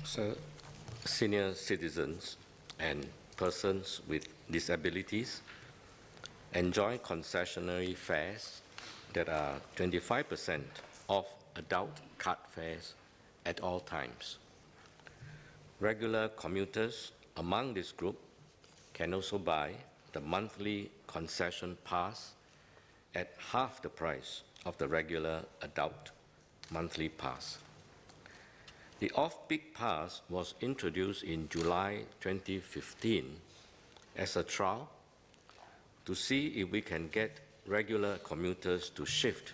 So, senior citizens and persons with disabilities enjoy concessionary fares that are 25% off adult card fares at all times. Regular commuters among this group can also buy the monthly concession pass at half the price of the regular adult monthly pass. The off-peak pass was introduced in July 2015 as a trial to see if we can get regular commuters to shift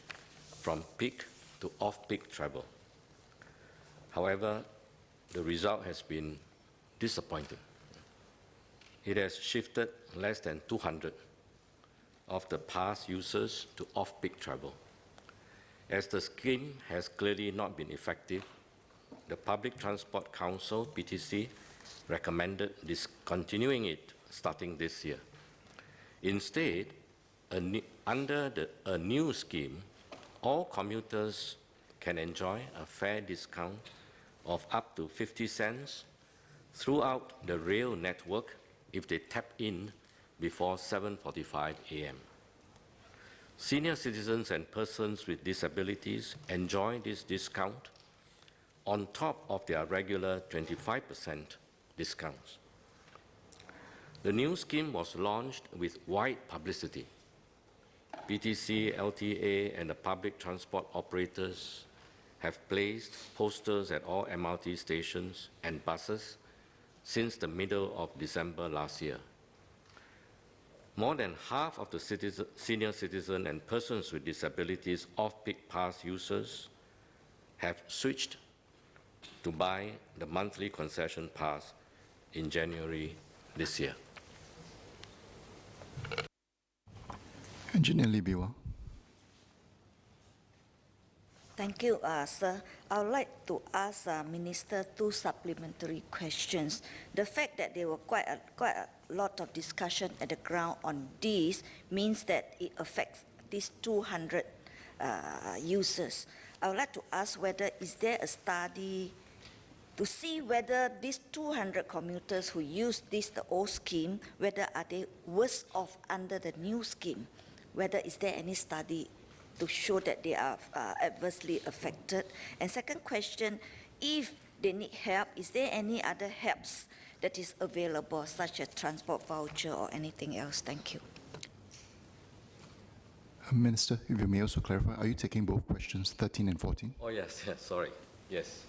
from peak to off-peak travel. However, the result has been disappointing. It has shifted less than 200 of the pass users to off-peak travel. As the scheme has clearly not been effective, the Public Transport Council, PTC, recommended discontinuing it starting this year. Instead, under a new scheme, all commuters can enjoy a fare discount of up to 50 cents throughout the rail network if they tap in before 7:45 a.m. Senior citizens and persons with disabilities enjoy this discount on top of their regular 25% discounts. The new scheme was launched with wide publicity. PTC, LTA, and the public transport operators have placed posters at all MRT stations and buses since the middle of December last year. More than half of the senior citizen and persons with disabilities off-peak pass users have switched to buy the monthly concession pass in January this year. Engineer Lee Biwa. Thank you, sir. I would like to ask Minister two supplementary questions. The fact that there were quite a lot of discussion at the ground on this means that it affects these 200 users. I would like to ask whether is there a study to see whether these 200 commuters who use the old scheme, whether are they worse off under the new scheme? Whether is there any study to show that they are adversely affected? And second question, if they need help, is there any other helps that is available, such as transport voucher or anything else? Thank you. Minister, if you may also clarify, are you taking both questions, 13 and 14? Oh, yes, sorry, yes.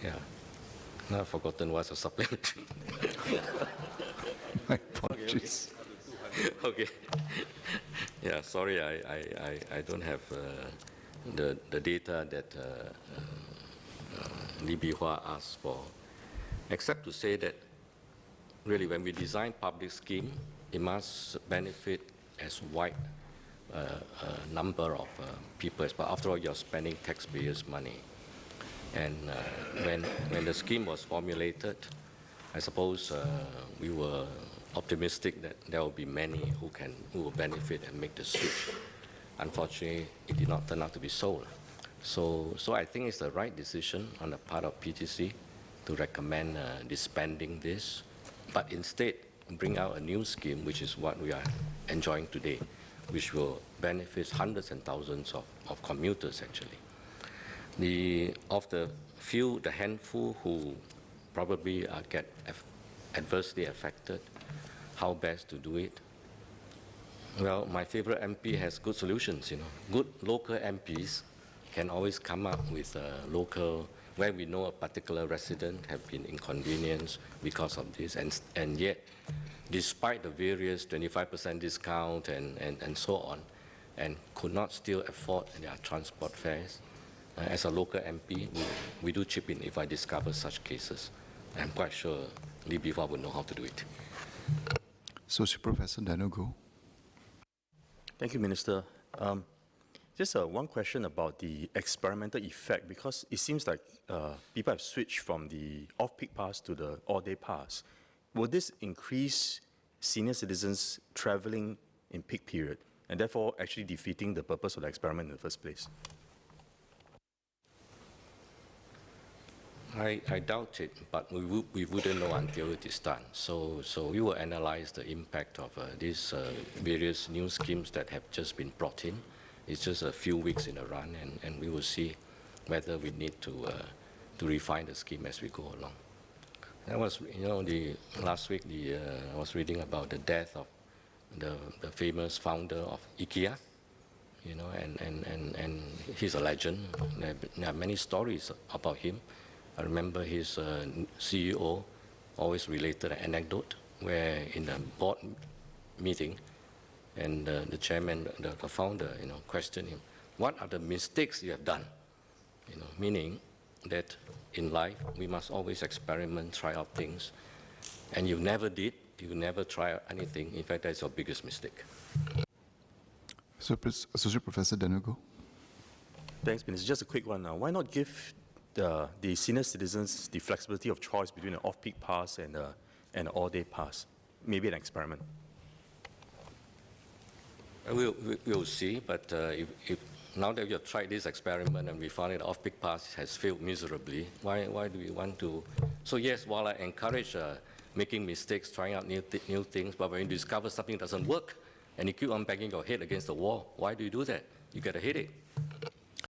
Yeah, now I've forgotten what's a supplementary. My apologies. Okay. Yeah, sorry, I don't have the data that Lee Bihua asked for, except to say that really when we design public scheme, it must benefit as wide a number of people, but after all, you're spending taxpayers' money. And when the scheme was formulated, I suppose we were optimistic that there will be many who will benefit and make the switch. Unfortunately, it did not turn out to be so. So I think it's the right decision on the part of PTC to recommend disbanding this, but instead bring out a new scheme, which is what we are enjoying today, which will benefit hundreds and thousands of commuters actually. Of the handful who probably get adversely affected, how best to do it? Well, my favorite MP has good solutions, you know. Good local MPs can always come up with local, where we know a particular resident have been inconvenienced because of this, and yet, despite the various 25% discount and so on, and could not still afford their transport fares, as a local MP, we do chip in if I discover such cases. I'm quite sure Lee Bihua would know how to do it. Associate Professor Daniel Goh. Thank you, Minister. Just one question about the experimental effect, because it seems like people have switched from the off-peak pass to the all-day pass. Will this increase senior citizens traveling in peak period, and therefore actually defeating the purpose of the experiment in the first place? I doubt it, but we wouldn't know until it is done. So we will analyze the impact of these various new schemes that have just been brought in. It's just a few weeks in a run, and we will see whether we need to refine the scheme as we go along. That was, last week I was reading about the death of the famous founder of IKEA, and he's a legend. There are many stories about him. I remember his CEO always related an anecdote where in a board meeting, and the chairman, the founder, questioned him, what are the mistakes you have done? Meaning that in life, we must always experiment, try out things, and you never did, you never try out anything. In fact, that's your biggest mistake. So, Associate Professor Danugo. Thanks, Minister. Just a quick one now. Why not give the senior citizens the flexibility of choice between an off-peak pass and an all-day pass? Maybe an experiment. We'll see, but if now that we have tried this experiment and we found that off-peak pass has failed miserably, why do we want to? So yes, while I encourage making mistakes, trying out new things, but when you discover something doesn't work and you keep on banging your head against the wall, why do you do that? You get a headache.